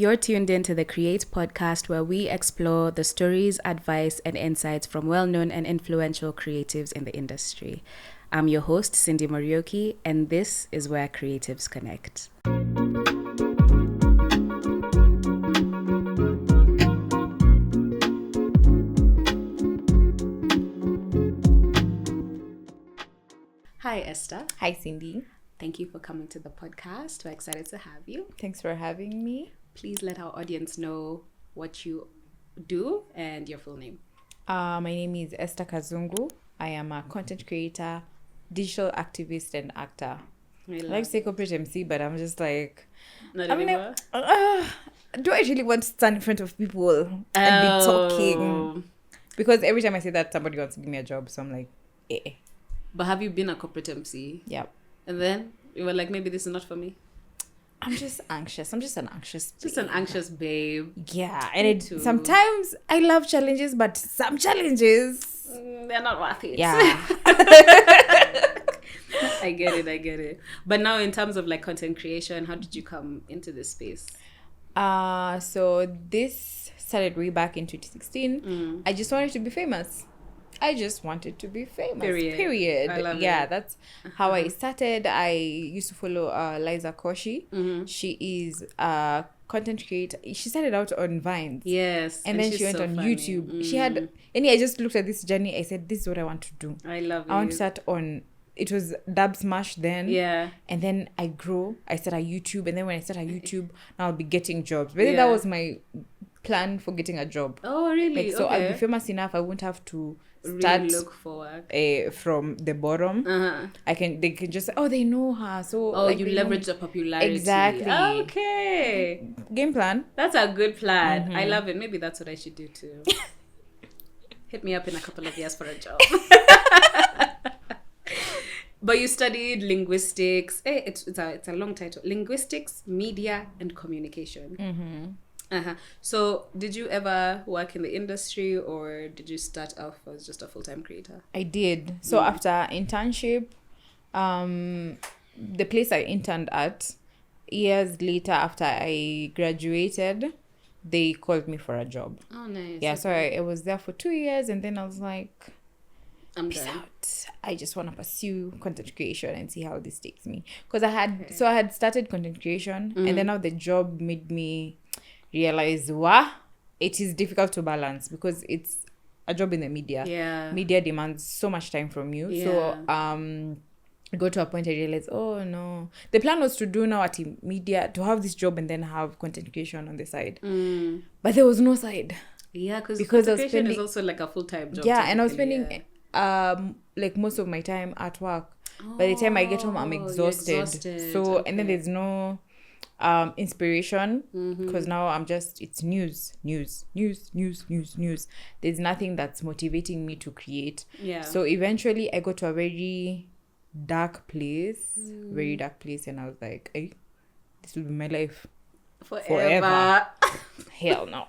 You're tuned in to the Cre8 Podcast, where we explore the stories, advice, and insights from well-known and influential creatives in the industry. I'm your host, Cindy Morioki, and this is where creatives connect. Hi, Esther. Hi, Cindy. Thank you for coming to the podcast. We're excited to have you. Thanks for having me. Please let our audience know what you do and your full name. My name is Esther Kazungu. I am a content creator, digital activist, and actor. I like to say corporate MC, but I'm just like... Not anymore? Do I really want to stand in front of people and be talking? Because every time I say that, somebody wants to give me a job. So I'm like, eh. But have you been a corporate MC? Yeah. And then you were like, maybe this is not for me? I'm just anxious. I'm just an anxious babe. Just an anxious babe. Yeah. And sometimes I love challenges, but some challenges... they're not worth it. Yeah. I get it. But now in terms of like content creation, how did you come into this space? So this started way back in 2016. I just wanted to be famous. Period. I love it. That's how I started. I used to follow Liza Koshy. Mm-hmm. She is a content creator. She started out on Vines. Yes. And then she went on funny. YouTube. She had... I just looked at this journey. I said, this is what I want to do. I love it. I want to start on... It was Dub Smash then. Yeah. And then I started YouTube. And then when I started YouTube, now I'll be getting jobs. But then that was my plan for getting a job. Oh, really? Like, so okay. I'll be famous enough. I won't have to really look for work from the bottom. They can just say, oh, they know her. So you leverage the popularity. Exactly. Okay. Game plan. That's a good plan. I love it. Maybe that's what I should do too. Hit me up in a couple of years for a job. But you studied linguistics. It's a long title. Linguistics, media, and communication. So did you ever work in the industry, or did you start off as just a full-time creator? I did. So after internship, the place I interned at, years later after I graduated, they called me for a job. Oh, nice. Yeah, so I was there for 2 years, and then I was like, I'm peace done. out. I just want to pursue content creation and see how this takes me. Because I had started content creation, and then now the job made me realize, it is difficult to balance because it's a job in the media. Yeah. Media demands so much time from you. Yeah. So I got to a point I realized, oh no. The plan was to do now at media, to have this job and then have content creation on the side. But there was no side. Yeah, because I was creation is also like a full-time job. Yeah, and I was spending like most of my time at work. By the time I get home, I'm exhausted. So and then there's no inspiration, because now it's news. There's nothing that's motivating me to create. Yeah. So eventually I got to a very dark place, and I was like, hey, this will be my life forever. Hell no.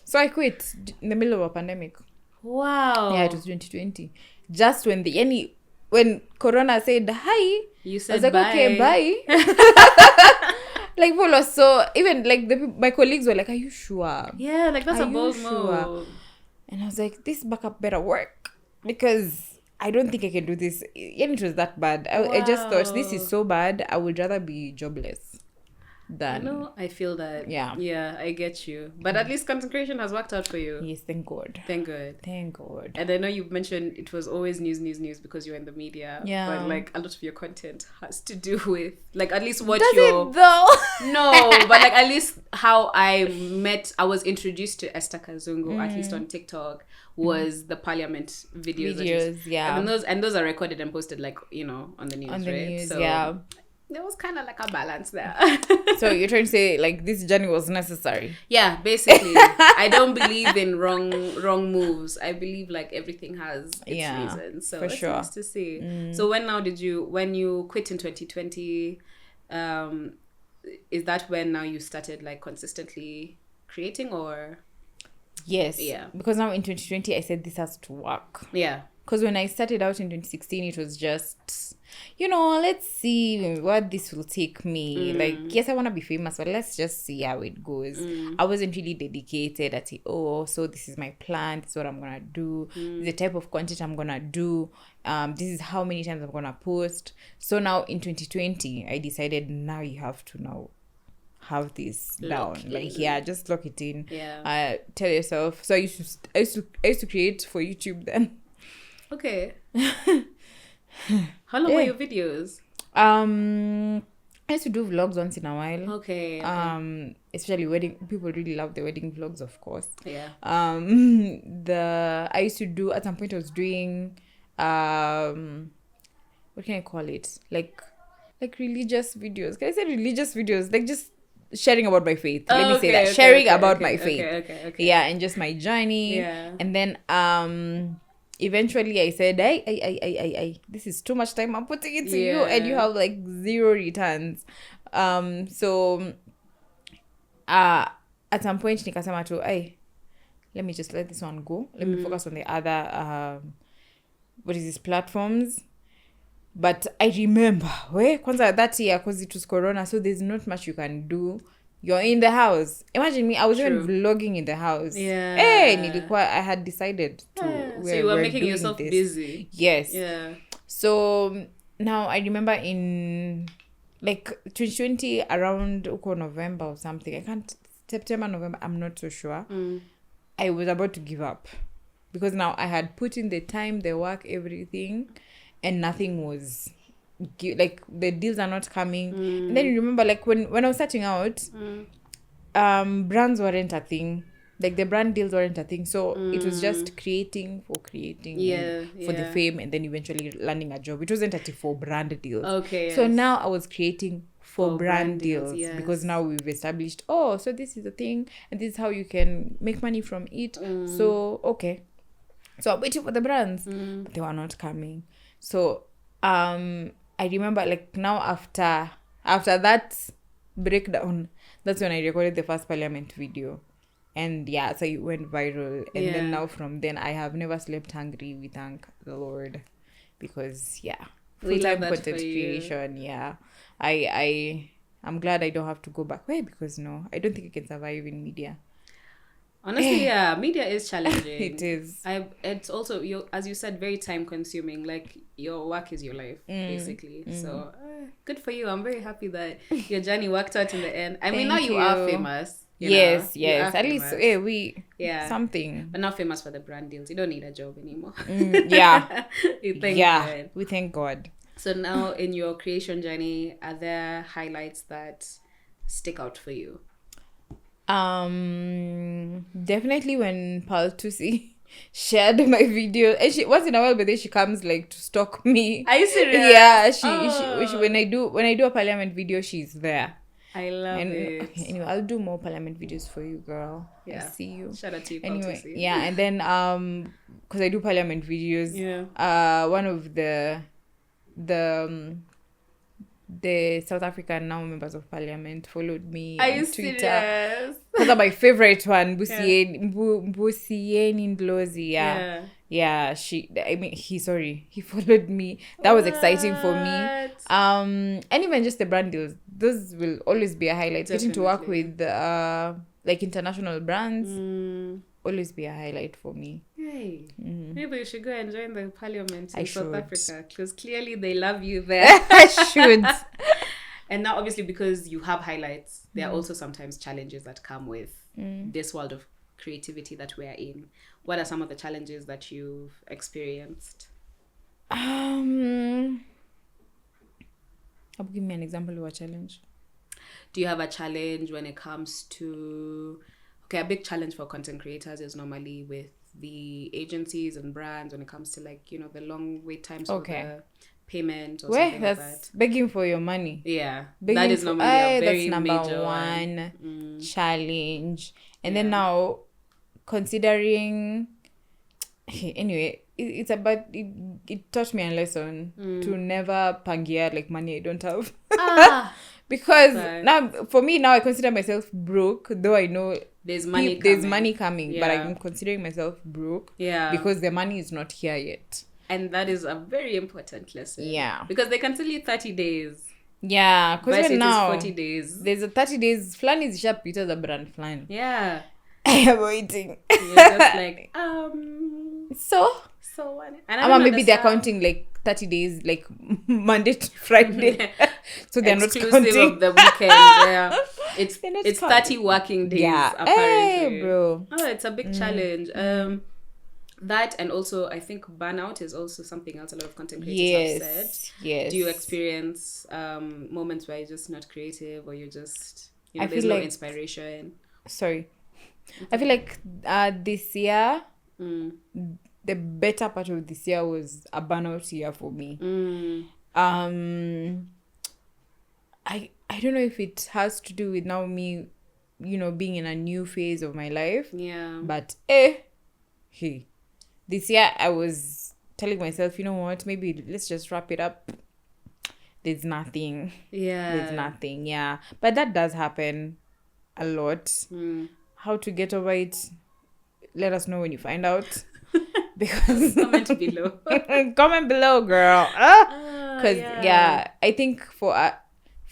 So I quit in the middle of a pandemic. Wow. Yeah, it was 2020. Just when Corona said hi, you said I was like, bye. okay, bye. Like, follow. So even like my colleagues were like, are you sure? Yeah, like that's a bold sure? move. And I was like, this backup better work, because I don't think I can do this. And it was that bad. I just thought, this is so bad. I would rather be jobless than... No, I feel that. Yeah, I get you. But at least content creation has worked out for you. Yes, thank God. Thank God. And I know you mentioned it was always news because you're in the media. Yeah. But like a lot of your content has to do with like at least what Does you're... it though? No, but like at least how I was introduced to Esther Kazungu, at least on TikTok, was the parliament videos. Yeah. And those are recorded and posted like, on the news, On the right? news, so yeah. There was kind of like a balance there. So you're trying to say like this journey was necessary? Yeah, basically. I don't believe in wrong moves. I believe like everything has its reasons. So it's nice to see. So when you quit in 2020, is that when now you started like consistently creating, or? Yes. Yeah. Because now in 2020 I said this has to work. Yeah. Because when I started out in 2016, it was just, let's see what this will take me. Like, yes, I want to be famous, but let's just see how it goes. I wasn't really dedicated at it. So this is my plan. This is what I'm going to do. This is the type of content I'm going to do. This is how many times I'm going to post. So now in 2020, I decided now you have to now have this down. Just lock it in. Tell yourself. So I used to create for YouTube then. Okay. How long were your videos? I used to do vlogs once in a while. Okay. Especially wedding. People really love the wedding vlogs, of course. Yeah. I used to do, at some point I was doing what can I call it? Like religious videos. Can I say religious videos? Like just sharing about my faith. Let me say that. Sharing about my faith. Okay. Yeah, and just my journey. Yeah. And then eventually I said, I this is too much time I'm putting into you, and you have like zero returns. So at some point nikasema tu, let me just let this one go. Let me focus on the other platforms. But I remember kwanza that year, because it was Corona, so there's not much you can do. You're in the house. Imagine me, I was even vlogging in the house. Yeah. I had decided to. So you were making yourself busy. Yes. Yeah. So now I remember in like 2020, around November or something. September, November, I'm not so sure. I was about to give up. Because now I had put in the time, the work, everything, and nothing was... like the deals are not coming. And then you remember, like when I was starting out, brands weren't a thing. Like the brand deals weren't a thing. So it was just creating for the fame, and then eventually landing a job. It wasn't for brand deals. Okay. So now I was creating for brand deals, because now we've established, so this is the thing, and this is how you can make money from it. So okay. So I'm waiting for the brands, but they were not coming. So I remember, like, now after that breakdown, that's when I recorded the first Parliament video. And so it went viral. And then now from then, I have never slept hungry, we thank the Lord. Because, full-time content creation, I'm glad I don't have to go back. Because no, I don't think I can survive in media. Honestly, media is challenging. It is. It's also, as you said, very time consuming. Like, your work is your life, basically. So good for you. I'm very happy that your journey worked out in the end. I mean, now you are famous. Yes. At least we something. But not famous for the brand deals. You don't need a job anymore. We thank God. So now in your creation journey, are there highlights that stick out for you? Definitely when Pal Tusi shared my video, and she once in a while, but then she comes like to stalk me. Are you serious? Yeah, she when I do a Parliament video, she's there. I love it. Okay, anyway, I'll do more Parliament videos for you, girl. I see you. Shout out to you, anyway. Tusi. Yeah, and then because I do Parliament videos. One of the South African now members of Parliament followed me on Twitter. Serious? That's my favorite one, Busieni Ndlozi. He followed me. That was exciting for me. And even just the brand deals, those will always be a highlight. Definitely. Getting to work with like international brands, always be a highlight for me. Hey, maybe you should go and join the Parliament in South Africa, because clearly they love you there. I should. And now, obviously, because you have highlights, there are also sometimes challenges that come with this world of creativity that we are in. What are some of the challenges that you've experienced? Give me an example of a challenge. Do you have a challenge when it comes to... Okay, a big challenge for content creators is normally with the agencies and brands when it comes to, like, the long wait times for the payment or something like that. Begging for your money. Yeah. That is normally a very that's major one challenge. And then now, considering... Anyway, it's about... It taught me a lesson to never pangia, like, money I don't have. Because now, for me, now I consider myself broke, though I know there's money coming, but I'm considering myself broke because the money is not here yet. And that is a very important lesson. Yeah. Because they can tell you 30 days. Yeah, because it now is 40 days. There's a 30 days. Flan is sharp Peter the brand Flan. Yeah. I am waiting. You're just like, So what? And maybe they're counting like 30 days, like Monday to Friday. So they're not counting of the weekend. Yeah. It's 30 working days, apparently. Hey, bro. Oh, it's a big challenge. That, and also I think burnout is also something else a lot of content creators have said. Yes. Do you experience moments where you're just not creative, or you're just, there's no inspiration? Sorry. I feel like this year, the better part of this year was a burnout year for me. I don't know if it has to do with now me, being in a new phase of my life. Yeah. But this year I was telling myself, you know what, maybe let's just wrap it up. There's nothing. Yeah. There's nothing. Yeah. But that does happen a lot. How to get over it? Let us know when you find out. Because comment below. Comment below, girl. Because I think for a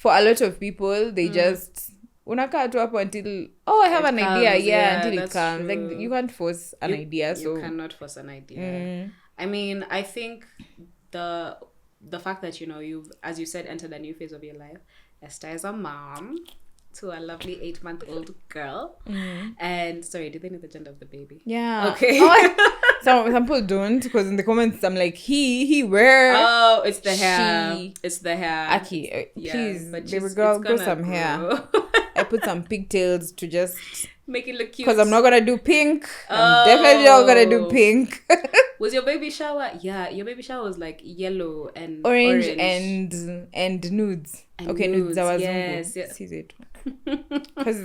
lot of people, they just unakaa tu hapo until I have an idea. Until it comes. True. Like you can't force an idea. So you cannot force an idea. I mean, I think the fact that you've, as you said, entered a new phase of your life. Esther is a mom to a lovely 8-month-old girl. And sorry, did they know the gender of the baby? Yeah. Okay. Some people don't, because in the comments I'm like, he, where? Oh, it's the hair. It's the hair. Aki, please, baby girl, grow some hair. I put some pigtails to just make it look cute. Because I'm not gonna do pink. I'm definitely not gonna do pink. Was your baby shower? Yeah, your baby shower was like yellow and orange. and nudes. And okay, nudes. Yes. See it. Because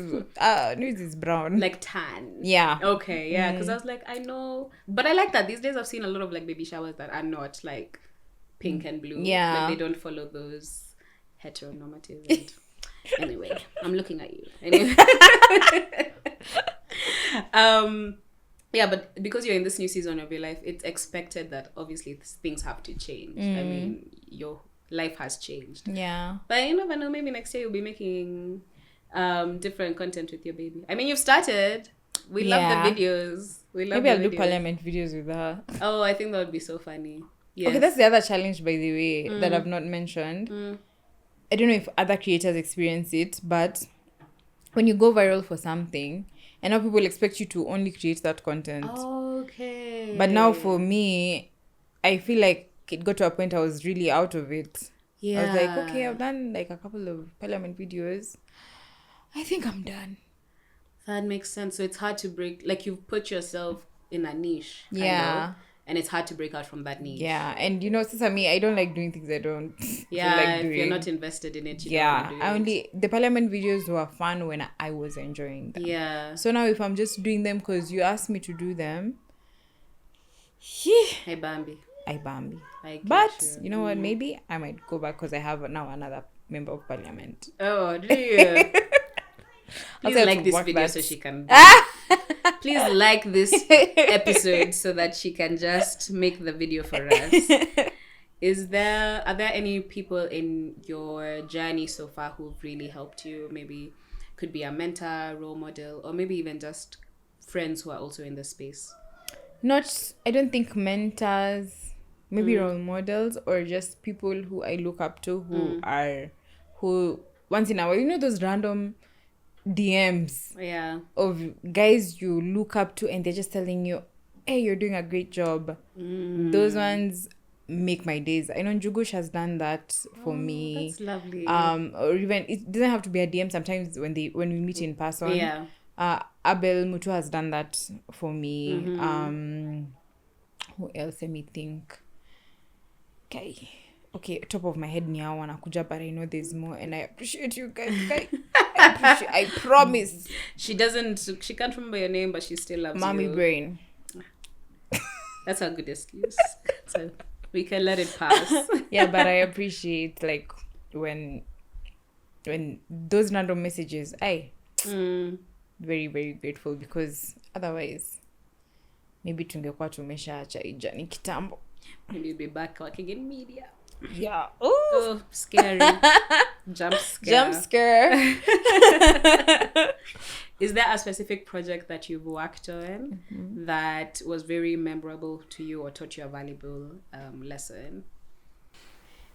nudes is brown, like tan. Yeah. Okay. Yeah. Because I was like, I know, but I like that these days I've seen a lot of like baby showers that are not like pink and blue. Yeah. Like they don't follow those heteronormative. Anyway, I'm looking at you. Anyway. Yeah, but because you're in this new season of your life, it's expected that obviously things have to change. I mean, your life has changed. Yeah. But you never know, maybe next year you'll be making different content with your baby. I mean, you've started. We love the videos. Maybe I'll do parliament videos with her. Oh, I think that would be so funny. Yes. Okay, that's the other challenge, by the way, that I've not mentioned. I don't know if other creators experience it, but when you go viral for something, and now people expect you to only create that content. Okay. But now for me, I feel like it got to a point I was really out of it. Yeah. I was like, okay, I've done like a couple of parliament videos. I think I'm done. That makes sense. So it's hard to break, like you've put yourself in a niche. Yeah. And it's hard to break out from that niche. Yeah. And since I don't like doing things I don't like doing. If you're not invested in it, you don't do it. The parliament videos were fun when I was enjoying them. Yeah. So now if I'm just doing them because you asked me to do them, Hey Bambi. But you know what? Maybe I might go back because I have now another member of parliament. Oh, do you? Please like this video so she can. Please like this episode so that she can just make the video for us. Are there any people in your journey so far who've really helped you? Maybe could be a mentor, role model, or maybe even just friends who are also in the space. I don't think mentors, maybe role models, or just people who I look up to who once in a while, those random DMs of guys you look up to and they're just telling you, hey, you're doing a great job. Those ones make my days. I know Njugush has done that for me. That's lovely. Or even it doesn't have to be a DM. Sometimes when we meet in person. Yeah. Abel Mutu has done that for me. Who else? Let me think. Okay, top of my head now wanakuja, but I know there's more and I appreciate you guys. I promise. She can't remember your name, but she still loves Mommy you. brain. That's a good excuse. So we can let it pass. Yeah, but I appreciate like when those random messages, very, very grateful, because otherwise maybe tungekuwa tumeshaacha ijani kitambo. Maybe you'll be back working in media. Yeah. Ooh. Oh, scary. Jump scare. Is there a specific project that you've worked on that was very memorable to you or taught you a valuable lesson?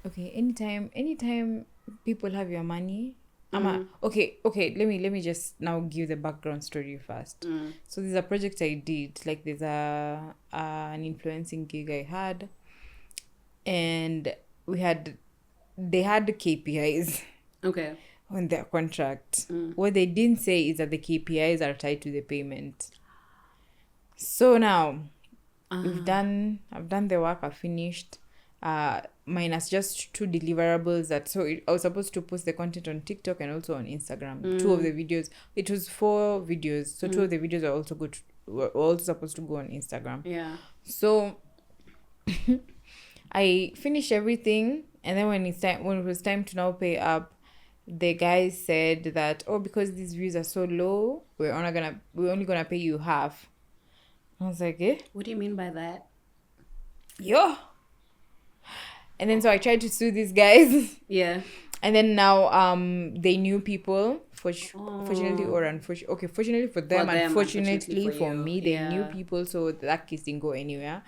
Okay, anytime people have your money, okay, let me just now give the background story first. So there's a project I did, like there's an influencing gig I had, and they had KPIs. Okay. On their contract. What they didn't say is that the KPIs are tied to the payment. So now I've done the work, I've finished. Minus just 2 deliverables I was supposed to post the content on TikTok and also on Instagram. 2 of the videos. It was 4 videos. So 2 of the videos were also supposed to go on Instagram. Yeah. So I finished everything, and then when it was time to now pay up, the guys said that, because these views are so low, we're only gonna pay you half. I was like, eh? What do you mean by that? Yo. And then so I tried to sue these guys. Yeah. And then now they knew people, fortunately or unfortunately. Okay, fortunately for them, unfortunately for me, they knew people, so that case didn't go anywhere.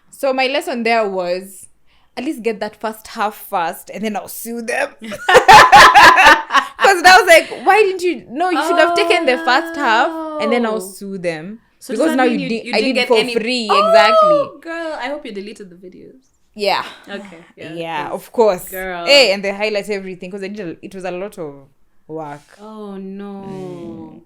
So my lesson there was, at least get that first half first, and then I'll sue them. Because I was like, why didn't you? No, you should have taken the first half, and then I'll sue them. So because now I did it for free. Exactly. Girl, I hope you deleted the videos. Yeah. Okay. Yeah, of course. Girl. Hey, and they highlight everything because it was a lot of work. Oh no.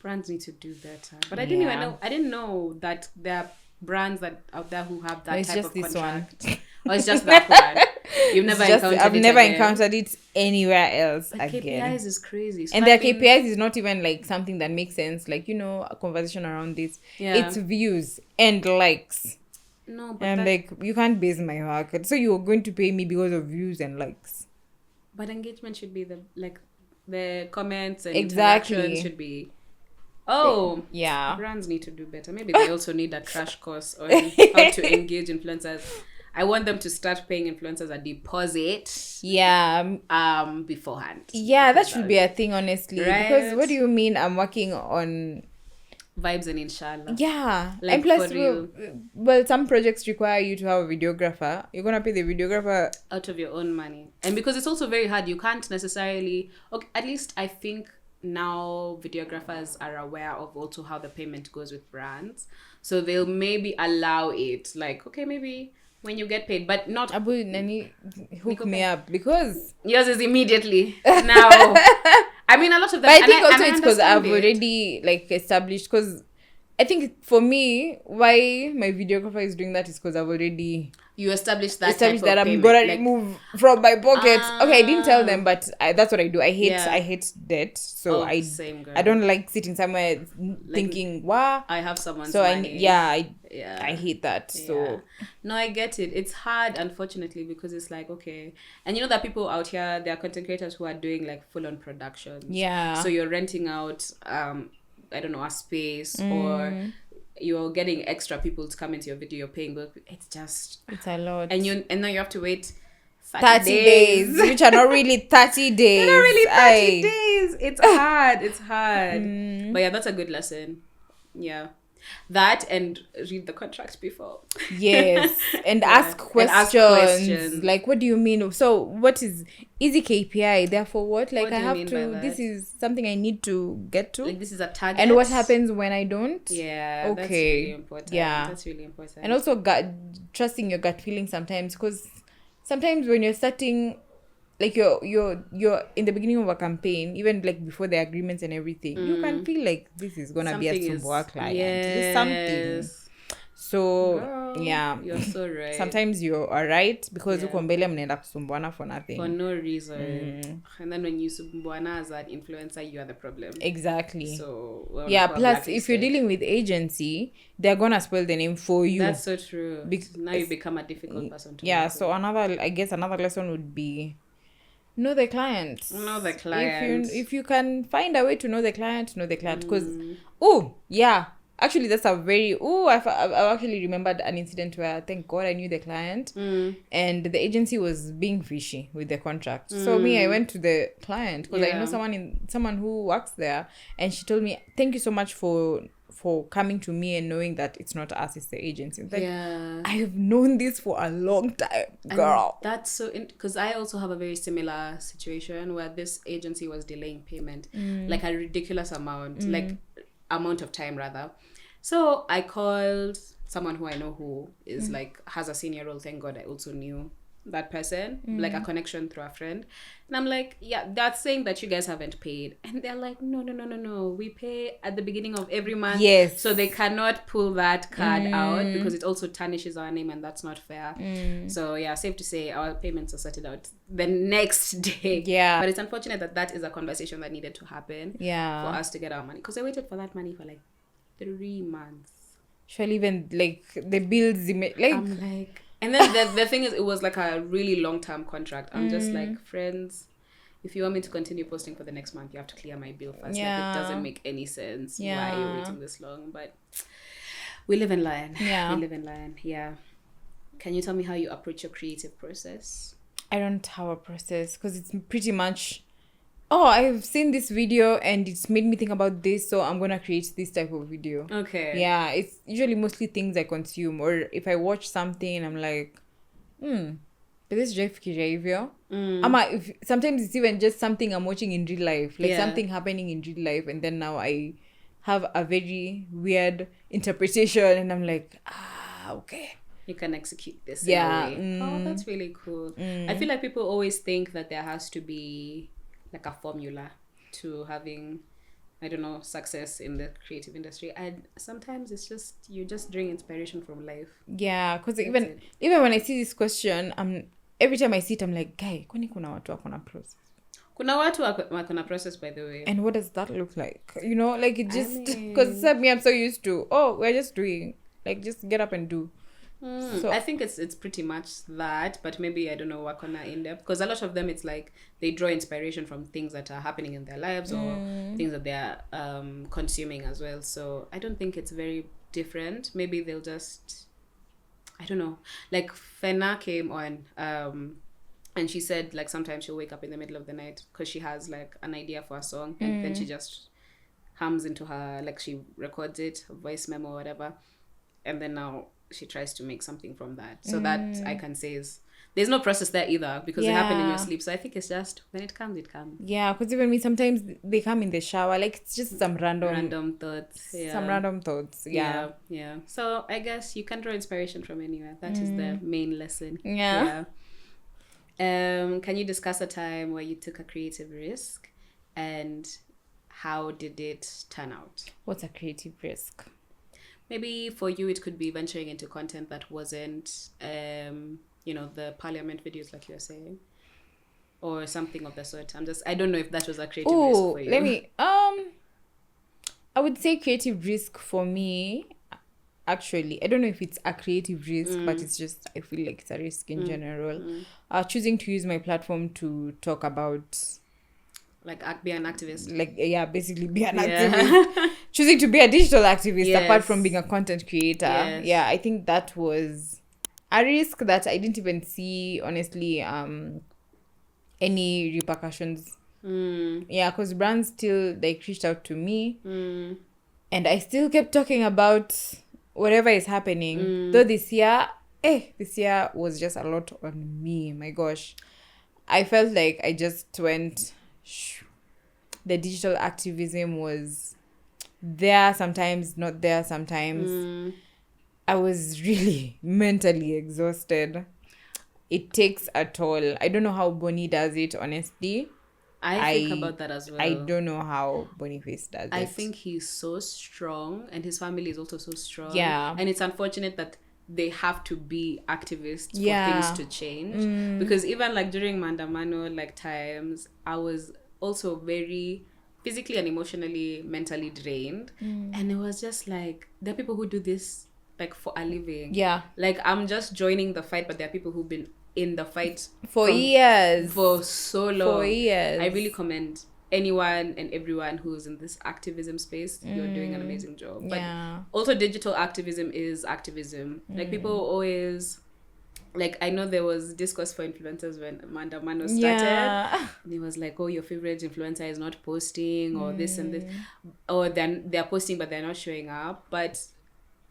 Brands need to do better. But I didn't know that there are brands that out there who have that type of contract. Or it's just that one. I've never encountered it anywhere else again. KPIs is crazy. So and their KPIs is not even like something that makes sense. Like, a conversation around this. Yeah. It's views and likes. No, but and like, you can't base my work. So you're going to pay me because of views and likes. But engagement should be the comments and interaction should be. Yeah. Brands need to do better. Maybe they also need a crash course on how to engage influencers. I want them to start paying influencers a deposit. Yeah. Beforehand. Yeah, that should be a thing, honestly. Right? Because what do you mean I'm working on vibes and inshallah? Yeah. And plus, some projects require you to have a videographer. You're going to pay the videographer out of your own money. And because it's also very hard, you can't necessarily... Okay, at least I think now videographers are aware of also how the payment goes with brands. So they'll maybe allow it. Like, okay, maybe... when you get paid, but not Abu Nani hook me up because yours is immediately now. I mean, a lot of them. But I think also it's because I've already established. Because I think for me, why my videographer is doing that is because I've already established that I'm gonna remove from my pocket. Okay, I didn't tell them, but that's what I do. I hate debt, so same girl. I don't like sitting somewhere thinking, "Wow, I have someone's so money." I hate that. So no, I get it. It's hard, unfortunately, because it's like, okay, and there are people out here. There are content creators who are doing like full on productions. Yeah. So you're renting out, I don't know, a space or you're getting extra people to come into your video, you're paying, but it's a lot. And now you have to wait 30 days, which are not really 30 days. They're not really 30 days. It's hard. But yeah, that's a good lesson. Yeah. That and read the contract before. Yes. And ask questions. Like, what do you mean? So what is easy KPI? Therefore what? Like, I have to, this is something I need to get to. Like, this is a target. And what happens when I don't? Yeah. Okay. That's really important. Yeah. That's really important. And also trusting your gut feeling sometimes, because sometimes when you're starting, like you're in the beginning of a campaign, even like before the agreements and everything, you can feel like this is gonna be a Sumbua client. There's something. So girl, yeah, you're so right. Sometimes you are right because uko mbele mnaenda kusumbuana for nothing, for no reason. And then when you sumbuana as an influencer, you are the problem. Exactly. So plus if you're dealing with agency, they're gonna spoil the name for you. That's so true. Now you become a difficult person to work so with. Another lesson would be know the client. If you can find a way to know the client, because Actually, that's a very... I've actually remembered an incident where, thank God, I knew the client. And the agency was being fishy with the contract. So I went to the client because I know someone who works there. And she told me, thank you so much for coming to me and knowing that it's not us, it's the agency. Like, I have known this for a long time, girl. And that's so... Because I also have a very similar situation where this agency was delaying payment. Like a ridiculous amount. Like... amount of time rather. So I called someone who I know who is like has a senior role. Thank God I also knew that person, like a connection through a friend. And I'm like, yeah, that's saying that you guys haven't paid. And they're like, no, we pay at the beginning of every month. Yes. So they cannot pull that card out because it also tarnishes our name and that's not fair. So yeah, safe to say our payments are sorted out the next day. Yeah. But it's unfortunate that is a conversation that needed to happen for us to get our money. Because I waited for that money for like 3 months. Surely even like the bills, like... I'm like... And then the thing is, it was like a really long-term contract. I'm just like, friends, if you want me to continue posting for the next month, you have to clear my bill first. Yeah. Like, it doesn't make any sense. Why are you waiting this long? But we live and learn. Yeah. We live and learn. Yeah. Can you tell me how you approach your creative process? I don't have a process because it's pretty much... I've seen this video and it's made me think about this, so I'm gonna create this type of video. Okay. Yeah, it's usually mostly things I consume, or if I watch something and I'm like, is this Jeff Kirevio? Sometimes it's even just something I'm watching in real life, like something happening in real life, and then now I have a very weird interpretation, and I'm like, okay. You can execute this in a way. Oh, that's really cool. I feel like people always think that there has to be like a formula to having, I don't know, success in the creative industry. And sometimes it's just, you just drawing inspiration from life. Yeah, because even when I see this question, every time I see it, I'm like, guy, kwani kuna watu wako na process? Kuna watu wako na process, by the way. And what does that look like? You know, like it just, because I'm so used to, we're just doing, like just get up and do. So I think it's pretty much that, but maybe I don't know what kind of in depth, because a lot of them it's like they draw inspiration from things that are happening in their lives or things that they're consuming as well. So I don't think it's very different. Maybe they'll just, I don't know, like Fena came on and she said like sometimes she'll wake up in the middle of the night because she has like an idea for a song and then she just hums into her, like she records it, a voice memo or whatever, and then now she tries to make something from that. So that I can say is there's no process there either because they happen in your sleep. So I think it's just when it comes, it comes. Yeah, because even me sometimes they come in the shower, like it's just some random thoughts. Some random thoughts. Yeah. So I guess you can draw inspiration from anywhere. That is the main lesson. Yeah. Can you discuss a time where you took a creative risk and how did it turn out? What's a creative risk? Maybe for you, it could be venturing into content that wasn't, the parliament videos like you were saying, or something of the sort. I don't know if that was a creative risk for you. I would say creative risk for me, actually, I don't know if it's a creative risk, but it's just, I feel like it's a risk in general. Choosing to use my platform to talk about... Like be an activist. Like, basically be an activist. Choosing to be a digital activist apart from being a content creator. Yes. Yeah, I think that was a risk that I didn't even see, honestly, any repercussions. Yeah, because brands still, reached out to me. And I still kept talking about whatever is happening. Though this year was just a lot on me. My gosh. I felt like I just went... The digital activism was there sometimes, not there sometimes. I was really mentally exhausted. It takes a toll. I don't know how Bonnie does it, honestly. I think about that as well. I don't know how Boniface does it. I think he's so strong and his family is also so strong. Yeah. And it's unfortunate that they have to be activists for things to change. Because even like during Mandamano times, I was also very physically and emotionally, mentally drained. And it was just like, there are people who do this for a living. Yeah. Like I'm just joining the fight, but there are people who've been in the fight for years. For so long. For years. I really commend anyone and everyone who's in this activism space, you're doing an amazing job. But also digital activism is activism. Like people always, like I know there was discourse for influencers when Amanda Mano started. And it was like, oh, your favorite influencer is not posting or this and this, or they're posting but they're not showing up. But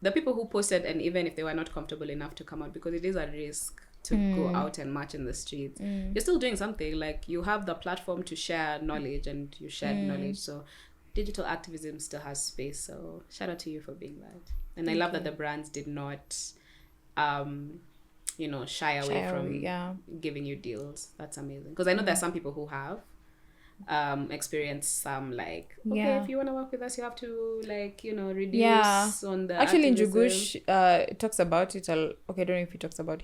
the people who posted, and even if they were not comfortable enough to come out, because it is a risk to go out and march in the streets, you're still doing something. Like you have the platform to share knowledge, and you shared knowledge. So digital activism still has space. So shout out to you for being that. And I love that the brands did not shy away from giving you deals. That's amazing, because I know there's some people who have experienced some, like, okay, if you want to work with us, you have to, like, reduce on the actually activism. In Jugush talks about it. I don't know if he talks about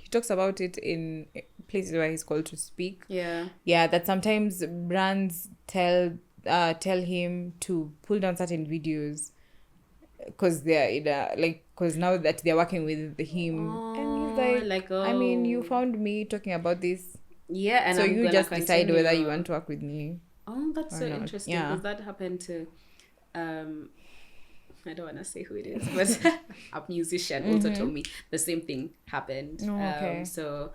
it in places where he's called to speak. That sometimes brands tell him to pull down certain videos because they're because now that they're working with him, and he's like, I mean, you found me talking about this, and so you just decide whether you want to work with me. Oh, that's so interesting, because that happened to I don't want to say who it is, but a musician also told me the same thing happened. So,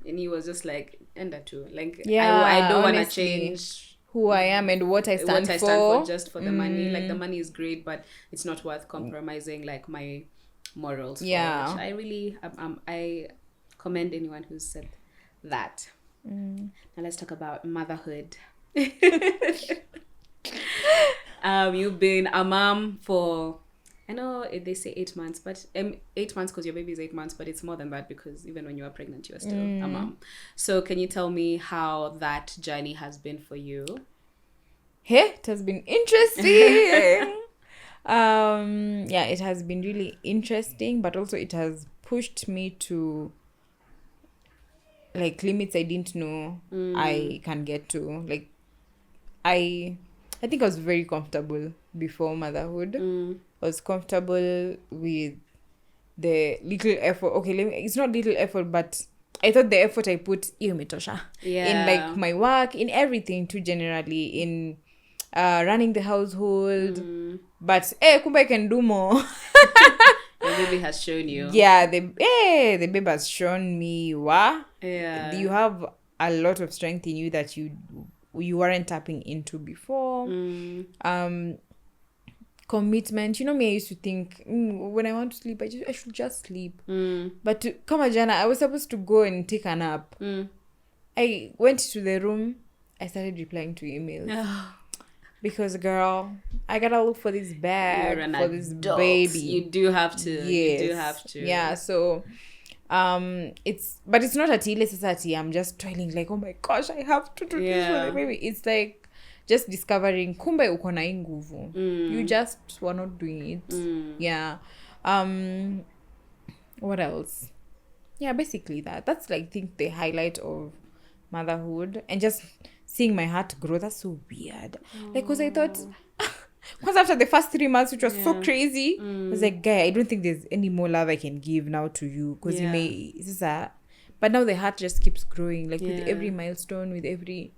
and he was just like, and that too, like, I don't want to change who I am and what I stand for just for the money. Like, the money is great, but it's not worth compromising, like, my morals for, which I really I commend anyone who said that. Now let's talk about motherhood. You've been a mom for, I know they say 8 months, but 8 months because your baby is 8 months, but it's more than that, because even when you are pregnant, you are still a mom. So can you tell me how that journey has been for you? It has been interesting. It has been really interesting, but also it has pushed me to, like, limits I didn't know I can get to. Like, I think I was very comfortable before motherhood. I was comfortable with the little effort. Okay, it's not little effort, but I thought the effort I put in like my work, in everything too, generally, in running the household. But kumbe I can do more. The baby has shown you. The baby has shown me you have a lot of strength in you that you weren't tapping into before. Commitment. Me, I used to think when I want to sleep, I should just sleep. But kama jana, I was supposed to go and take a nap. I went to the room. I started replying to emails. Because, girl, I gotta look for this bag for this baby. You do have to. Yes. You do have to. Yeah, so it's not a tile society. I'm just toiling like, oh my gosh, I have to do this for the baby. It's like just discovering kumbe uko na nguvu. You just were not doing it. What else? Basically that's like, I think, the highlight of motherhood, and just seeing my heart grow. That's so weird. Like, because I thought, because after the first 3 months, which was so crazy, I was like, guy, I don't think there's any more love I can give now to you, because you may, but now the heart just keeps growing, like with every milestone, with every.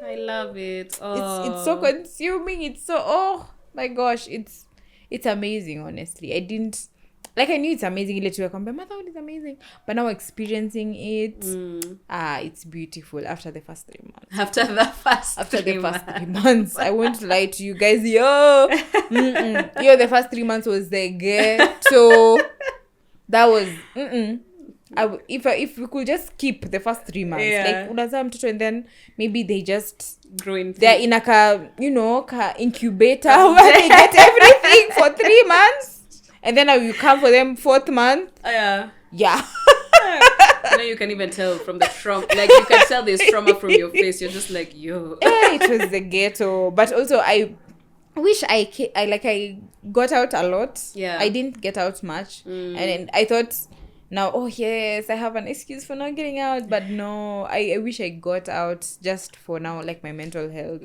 I love it. It's so consuming. It's so, oh my gosh, it's amazing. Honestly, I didn't. Like, I knew it's amazing. Motherhood is amazing. But now experiencing it, it's beautiful after the first 3 months. After the first 3 months. I won't lie to you guys. The first 3 months was the ghetto. That was, if we could just keep the first 3 months. Like, unazaa mtoto, and then maybe they just they're in a incubator where they get everything for 3 months. And then you come for them 4th month. You can even tell from the trauma. Like, you can tell there's trauma from your face. You're just like, yo. It was the ghetto. But also, I wish I got out a lot. I didn't get out much. And then I thought, now, oh yes, I have an excuse for not getting out. But no, I wish I got out just for now, like my mental health.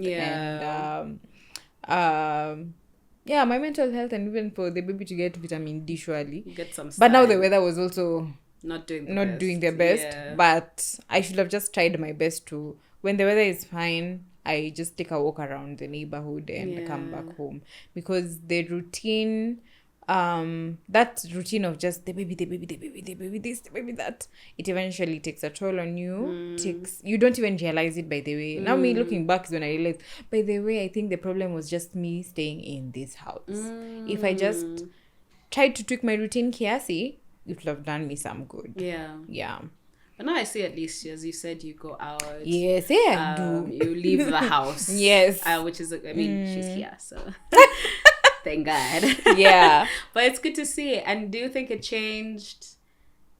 My mental health, and even for the baby to get vitamin D, surely. Get some. But now the weather was also not doing the best. But I should have just tried my best to, when the weather is fine, I just take a walk around the neighborhood and come back home, because the routine, that routine of just the baby this, the baby that, it eventually takes a toll on you. You don't even realize it, by the way. Now me looking back is when I realized, by the way, I think the problem was just me staying in this house. If I just tried to tweak my routine kiasi, it would have done me some good. Yeah. But now I see, at least, as you said, you go out. Yes, I do. You leave the house. Yes. Which is, I mean, she's here, so thank God. Yeah. But it's good to see. And do you think it changed?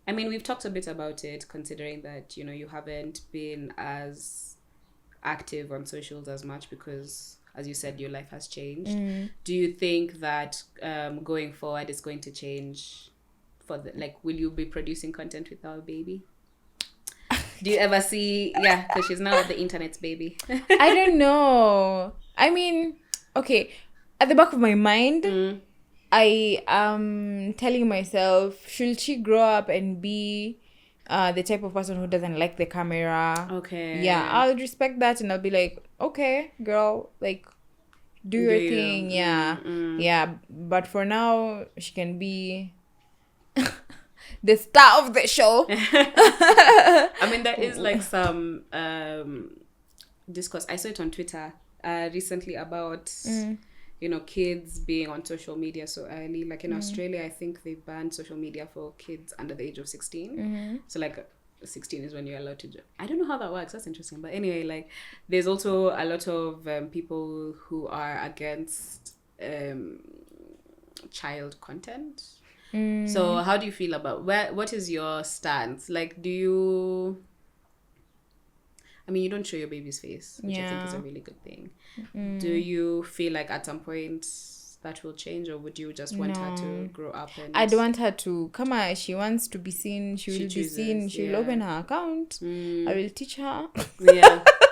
I mean, we've talked a bit about it, considering that, you know, you haven't been as active on socials as much because, as you said, your life has changed. Do you think that going forward is going to change will you be producing content with our baby? Do you ever see, because she's now the internet's baby. I don't know. I mean, okay, at the back of my mind, I am telling myself, should she grow up and be the type of person who doesn't like the camera? Okay. Yeah, I'll respect that, and I'll be like, okay, girl, like, do your thing. Yeah. Yeah, but for now, she can be the star of the show. I mean, there is like some discourse. I saw it on Twitter recently about you know, kids being on social media so early. Like in Australia, I think they banned social media for kids under the age of 16. So like 16 is when you're allowed to I don't know how that works. That's interesting. But anyway, like there's also a lot of people who are against child content. So how do you feel about what is your stance? Like, do you, I mean, you don't show your baby's face, which I think is a really good thing. Do you feel like at some point that will change, or would you just want her to grow up? And I'd want her to come out. She wants to be seen. She will be seen. She will open her account. I will teach her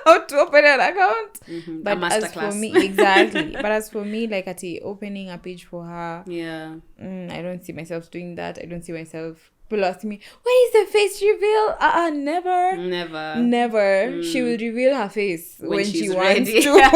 how to open an account. But as for me, exactly. But as for me, like at opening a page for her, I don't see myself doing that. I don't see myself. People ask me, when is the face reveal? Never. She will reveal her face when she wants to.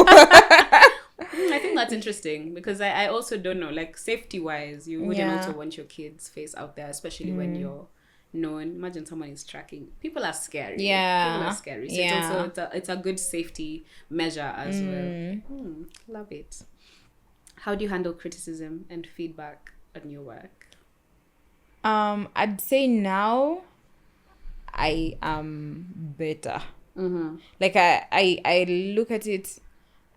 I think that's interesting, because I also don't know, like safety wise, you wouldn't also want your kid's face out there, especially when you're known. Imagine someone is tracking. People are scary. People are scary. So it's a good safety measure as well. Love it. How do you handle criticism and feedback on your work? I'd say now I am better. Like I look at it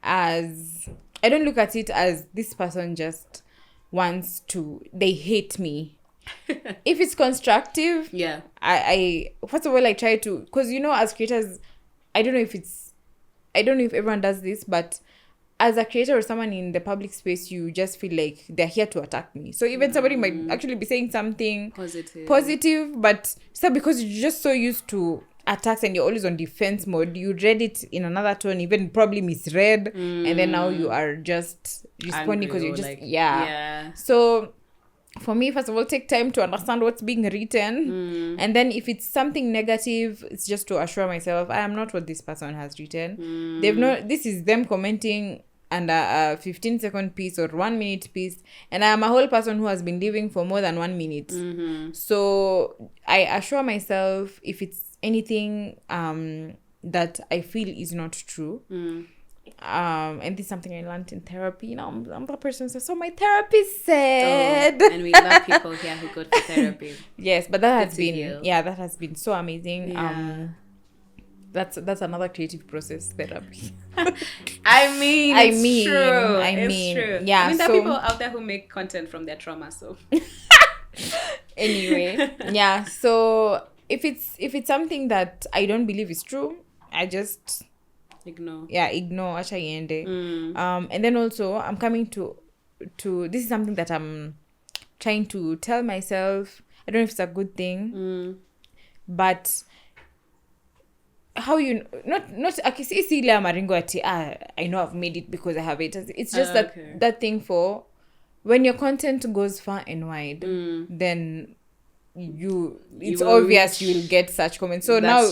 as, I don't look at it as this person just wants to, they hate me. If it's constructive, I first of all, I try to, because you know, as creators, I don't know if everyone does this, but as a creator or someone in the public space, you just feel like they're here to attack me. So even somebody might actually be saying something positive, but so because you're just so used to attacks and you're always on defense mode, you read it in another tone, even probably misread, and then now you are just responding because you're just So for me, first of all, take time to understand what's being written, and then if it's something negative, it's just to assure myself I am not what this person has written. This is them commenting under a 15-second piece or 1 minute piece, and I am a whole person who has been living for more than 1 minute. So I assure myself if it's anything that I feel is not true. And this is something I learned in therapy. You know, I'm the person so my therapist said. And we love people here who go to therapy. Yes, but that has been so amazing. That's another creative process, therapy. It's true. Yeah. I mean, there are people out there who make content from their trauma, so anyway. Yeah. So if it's something that I don't believe is true, I just ignore. Acha iende. And then also I'm coming to this is something that I'm trying to tell myself. I don't know if it's a good thing, but how you not akisi ile maringo ati I know I've made it because I have it. It's just that thing for when your content goes far and wide, then it's obvious you will get such comments. So now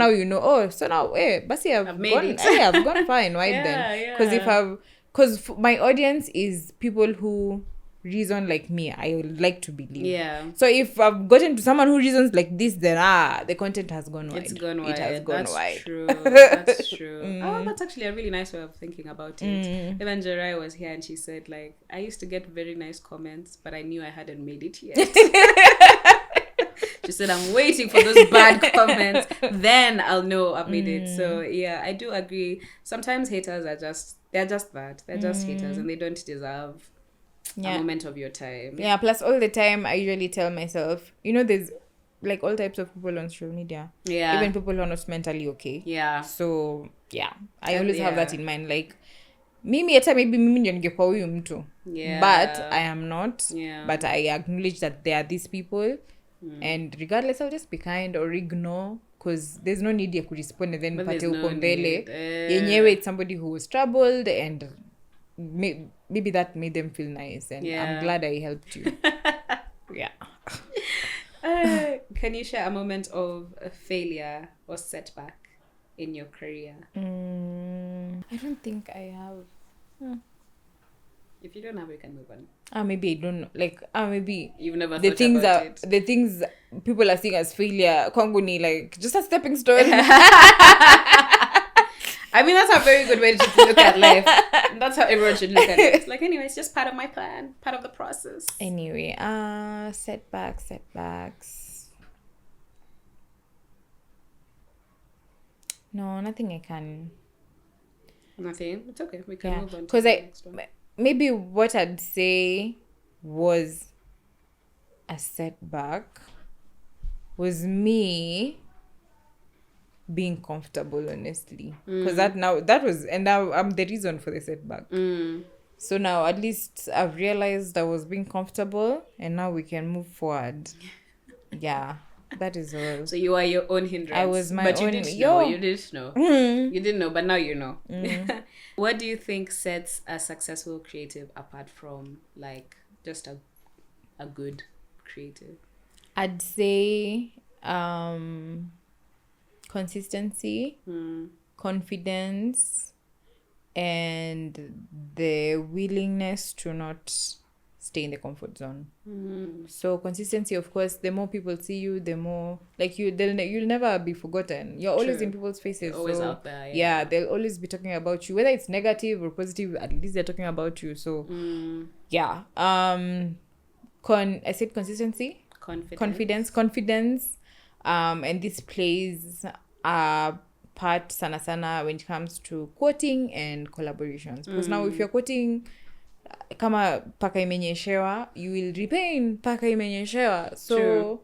you know, basi I've made it. I've gone far and wide then. Because my audience is people who reason like me, I would like to believe. Yeah. So if I've gotten to someone who reasons like this, then the content has gone wide. It's gone wide. It has gone wide. True. That's true. Oh, that's actually a really nice way of thinking about it. Even Jerai was here and she said, like, I used to get very nice comments, but I knew I hadn't made it yet. She said, I'm waiting for those bad comments, then I'll know I've made it. So yeah, I do agree. Sometimes haters are just that. They're just haters and they don't deserve a moment of your time. Yeah, plus all the time I usually tell myself, there's like all types of people on social media. Yeah. Even people who are not mentally okay. Yeah. So yeah, I always have that in mind. Like maybe mimi ningekuwa huyu mtu. Yeah. But I am not. Yeah. But I acknowledge that there are these people. And regardless, I'll just be kind or ignore, because there's no need ya kurespond and then pate uko mbele. Yenyewe, it's somebody who was troubled and maybe that made them feel nice, and I'm glad I helped you. Yeah. Can you share a moment of a failure or setback in your career? I don't think I have. If you don't have, we can move on. Maybe I don't know. Like, maybe you've never thought about it. The things people are seeing as failure, kwangu ni like just a stepping stone. I mean, that's a very good way to look at life. That's how everyone should look at it. It's like, anyway, it's just part of my plan, part of the process. Anyway, setbacks. No, nothing I can. Nothing? It's okay. We can move on to the next one. Maybe what I'd say was a setback was me being comfortable, honestly, because I'm the reason for the setback. So now at least I've realized I was being comfortable, and now we can move forward. Yeah, that is all. So you are your own hindrance. I was my own. You didn't know. You didn't know, but now you know. What do you think sets a successful creative apart from like just a good creative? I'd say consistency, confidence, and the willingness to not stay in the comfort zone. So consistency, of course, the more people see you, the more like you'll never be forgotten. You're always in people's faces. You're always out there. Yeah, they'll always be talking about you, whether it's negative or positive. At least they're talking about you. So yeah. I said consistency, confidence. And this plays a part sana when it comes to quoting and collaborations. Because now if you're quoting kama paka imenyeshewa, you will repaint paka imenyeshewa. So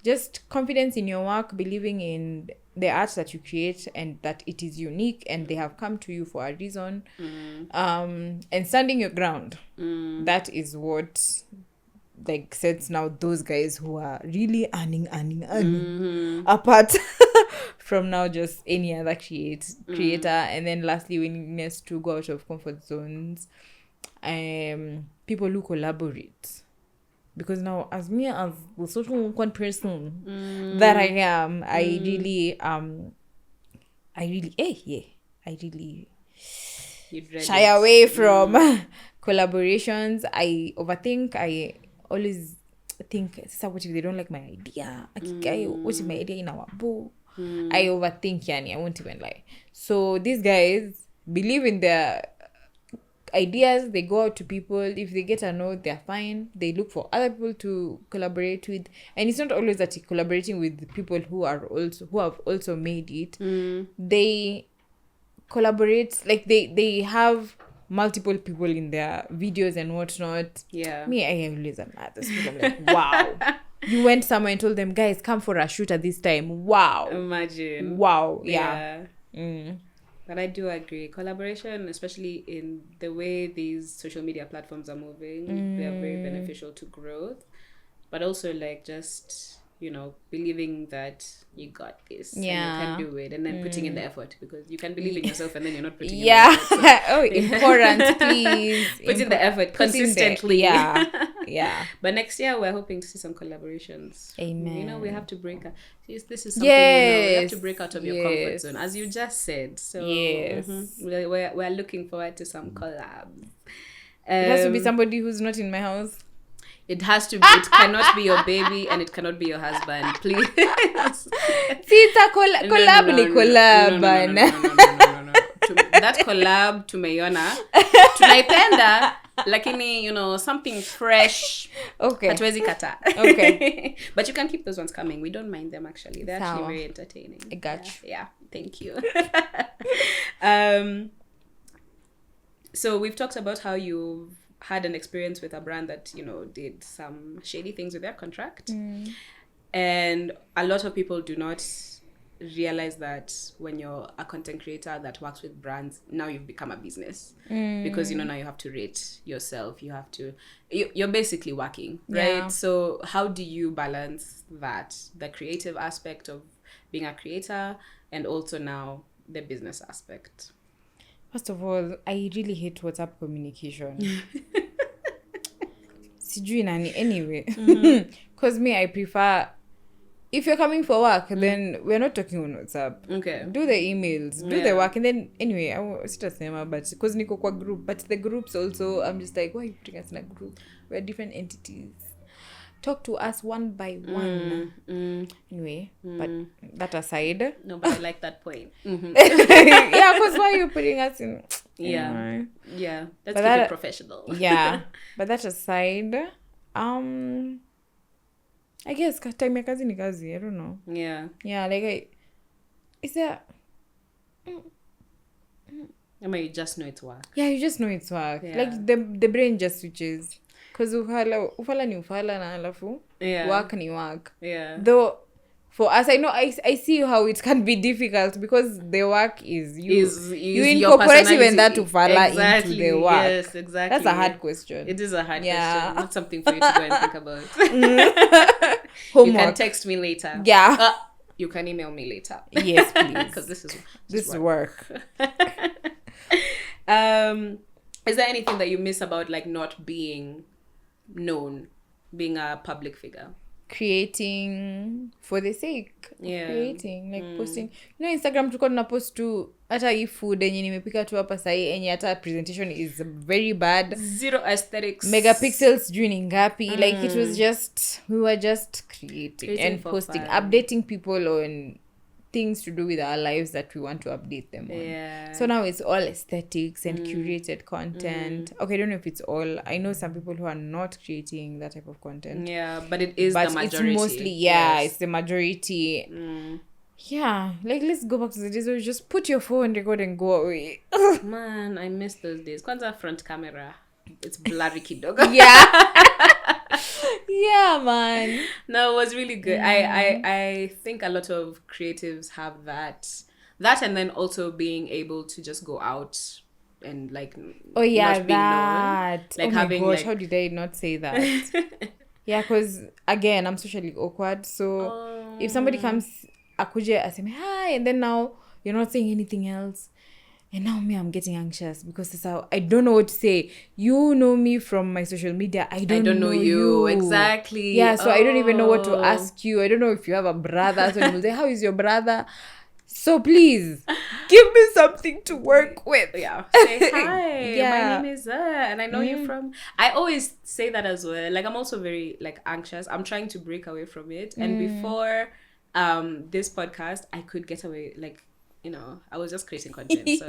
just confidence in your work, believing in the art that you create and that it is unique and they have come to you for a reason. And standing your ground. That is what like sets now those guys who are really earning apart from now just any other creator. And then lastly, willingness to go out of comfort zones. People who collaborate, because now as me as the social one person that I am, I really shy away from collaborations. I overthink. I always think, what if they don't like my idea? What if my idea in our book? I overthink, I won't even lie. So these guys believe in their ideas. They go out to people. If they get a no, they're fine. They look for other people to collaborate with, and it's not always that you're collaborating with people who have also made it. They collaborate, like they have multiple people in their videos and whatnot. Me, I always am at this people. I'm like, wow. You went somewhere and told them, guys, come for a shoot at this time. Wow. Imagine. Wow. Yeah. But I do agree. Collaboration, especially in the way these social media platforms are moving, they are very beneficial to growth. But also, like, just, believing that you got this. And you can do it. And then putting in the effort, because you can believe in yourself and then you're not putting in the effort. So, important, please. Put in the effort consistently. Yeah. But next year we're hoping to see some collaborations. Amen. You know, we have to break out. This is something, we have to break out of your comfort zone, as you just said. So we're looking forward to some collabs. It has to be somebody who's not in my house. It has to be. It cannot be your baby, and it cannot be your husband. Please. Sita collab ni collab. No. That collab tumeiona. Tunaipenda, lakini, something fresh. Okay. Hatuwezi kata. Okay. But you can keep those ones coming. We don't mind them, actually. They're actually very entertaining. I got you. Yeah. Thank you. So we've talked about how you've had an experience with a brand that, did some shady things with their contract. And a lot of people do not realize that when you're a content creator that works with brands, now you've become a business. Because, now you have to rate yourself. You're basically working, right? Yeah. So how do you balance that, the creative aspect of being a creator and also now the business aspect? First of all, I really hate WhatsApp communication. Sijui nani anyway. Because me, I prefer, if you're coming for work, then we're not talking on WhatsApp. Okay. Do the emails, do the work, and then anyway, I was just saying, but because niko kwa group, but the groups also, I'm just like, why are you putting us in a group? We're different entities. Talk to us one by one. Anyway, but that aside. No, but I like that point. Yeah, because why are you putting us in? Yeah. Yeah. Let's keep it professional. Yeah. But that aside, I guess time ya kazi ni kazi. I don't know. Yeah. Yeah, like, is there... I mean, you just know it's work. Yeah, you just know it's work. Yeah. Like, the brain just switches. Because ufala ni ufala na alafu work ni work. Yeah. Though for us, I know I see how it can be difficult because the work is you incorporate even that ufala into the work. Yes, exactly. That's a hard question. It is a hard question. Not something for you to go and think about. You can text me later. Yeah. You can email me later. Yes, please. Because this is work. Is there anything that you miss about like not being known, being a public figure? Creating for the sake of creating, like posting, Instagram tulikuwa tunapost tu hata hii food yenye nimepika tu hapa sahi yenye hata presentation is very bad, zero aesthetics, megapixels juu ni ngapi, like it was just, we were just creating and posting, updating people on things to do with our lives that we want to update them on. Yeah. So now it's all aesthetics and curated content. Okay, I don't know if it's all. I know some people who are not creating that type of content. Yeah, but it is the majority. It's mostly, it's the majority. Yeah, like let's go back to the days where you just put your phone, record and go away. Man, I miss those days. Kwanza front camera. It's blurry kidogo. Yeah. Yeah, man. No, it was really good. I think a lot of creatives have that and then also being able to just go out and like not being known. Like having my gosh, like, how did I not say that? Yeah, because again, I'm socially awkward, so if somebody comes akuje aseme hi, and then now you're not saying anything else. And now I'm getting anxious because it's how I don't know what to say. You know me from my social media. I don't know you. Exactly. Yeah, so I don't even know what to ask you. I don't know if you have a brother. So you'll say, how is your brother? So please, give me something to work with. Yeah. Say, hi, my name is and I know you from... I always say that as well. Like, I'm also very, like, anxious. I'm trying to break away from it. And before this podcast, I could get away, like... I was just creating content. So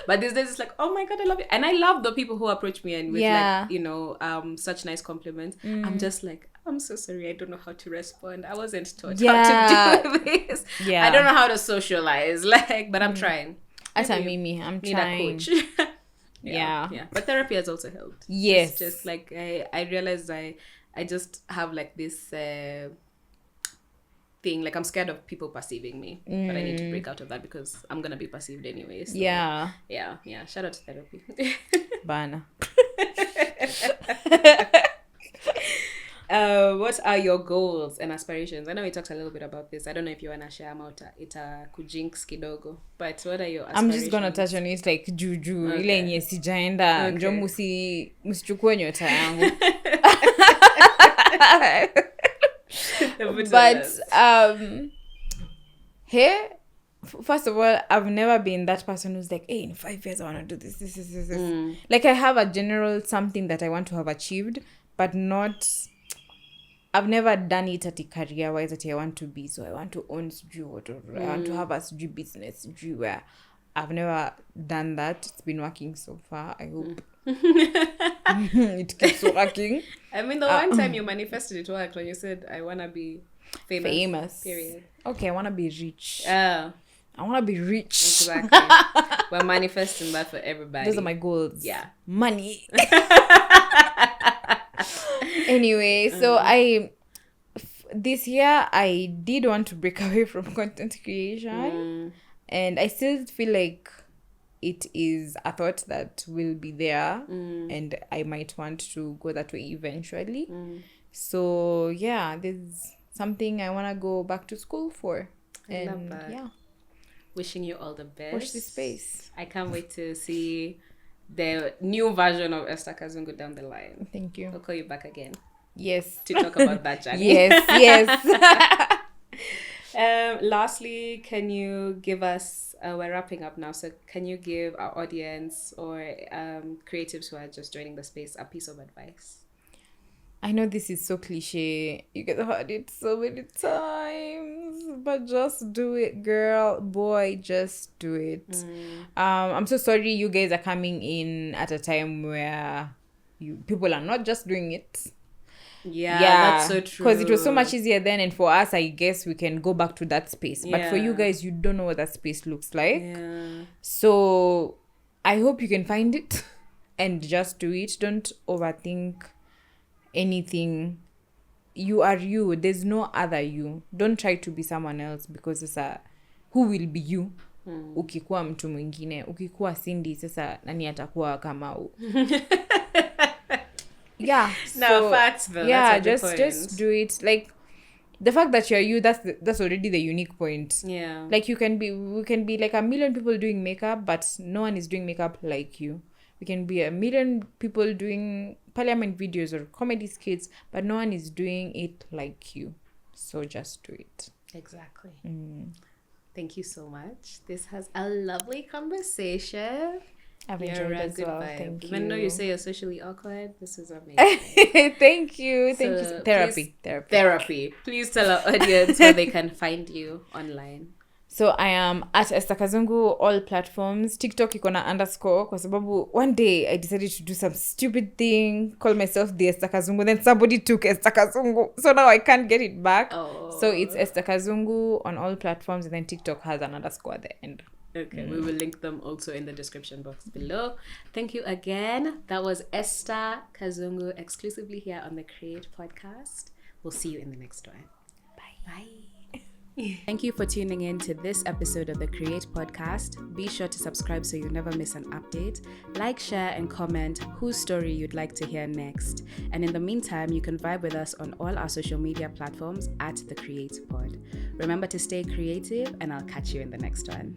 but these days it's like, oh my God, I love it. And I love the people who approach me and with like, such nice compliments. I'm just like, I'm so sorry. I don't know how to respond. I wasn't taught how to do this. Yeah. I don't know how to socialize. But I'm trying. I'm trying. Need a coach. Yeah. But therapy has also helped. Yes. It's just like, I realized I just have like this... thing, like I'm scared of people perceiving me, but I need to break out of that because I'm gonna be perceived anyway. So, yeah. Shout out to therapy. Bana. What are your goals and aspirations? I know we talked a little bit about this. I don't know if you wanna share about it kujinx kidogo, but what are your aspirations? I'm just gonna touch on it like juju ile yenye sijaenda ndio msichukue nyota yangu. But here, first of all, I've never been that person who's like, hey, in 5 years I want to do this. Like, I have a general something that I want to have achieved, but not, I've never done it at a career wise that I want to be. So I want to own Suju, I want to have a Suju business, Suju, where I've never done that. It's been working so far. I hope it keeps working. I mean, the one time you manifested it worked when you said, I want to be famous. Period. Okay, I want to be rich. I want to be rich. Exactly. We're manifesting that for everybody. Those are my goals. Yeah. Money. Anyway, so this year I did want to break away from content creation. And I still feel like it is a thought that will be there. And I might want to go that way eventually. So, yeah, there's something I want to go back to school for. I love that. Yeah. Wishing you all the best. Watch this space. I can't wait to see the new version of Esther Kazungu down the line. Thank you. I'll call you back again. Yes. To talk about that journey. Yes. Lastly, can you give us, we're wrapping up now, so can you give our audience or creatives who are just joining the space a piece of advice? I know this is so cliche. You guys have heard it so many times, but just do it, girl, boy, just do it. I'm so sorry you guys are coming in at a time where people are not just doing it. Yeah, that's so true. Because it was so much easier then, and for us, I guess we can go back to that space. But for you guys, you don't know what that space looks like. Yeah. So I hope you can find it and just do it. Don't overthink anything. You are you. There's no other you. Don't try to be someone else, because sasa who will be you? Ukikuwa mtu mwingine, ukikuwa Cindy, sasa nani atakuwa Kamau? Yeah. No, facts though. Yeah, just do it. Like, the fact that you're you, that's already the unique point. Yeah. Like, we can be like a million people doing makeup, but no one is doing makeup like you. We can be a million people doing parliament videos or comedy skits, but no one is doing it like you. So just do it. Exactly. Thank you so much. This has a lovely conversation. I've enjoyed it as well. Thank you. Even though you say you're socially awkward, this is amazing. Thank you. Therapy. Please tell our audience where they can find you online. So I am at Esther Kazungu, all platforms. TikTok ikona _ kwa sababu one day I decided to do some stupid thing, call myself the Esther Kazungu, then somebody took Esther Kazungu. So now I can't get it back. Oh. So it's Esther Kazungu on all platforms, and then TikTok has an _ at the end. Okay, we will link them also in the description box below. Thank you again. That was Esther Kazungu exclusively here on the Cre8 Podcast. We'll see you in the next one. Bye. Thank you for tuning in to this episode of the Cre8 Podcast. Be sure to subscribe so you never miss an update. Like, share, and comment whose story you'd like to hear next. And in the meantime, you can vibe with us on all our social media platforms at the Cre8 Pod. Remember to stay creative, and I'll catch you in the next one.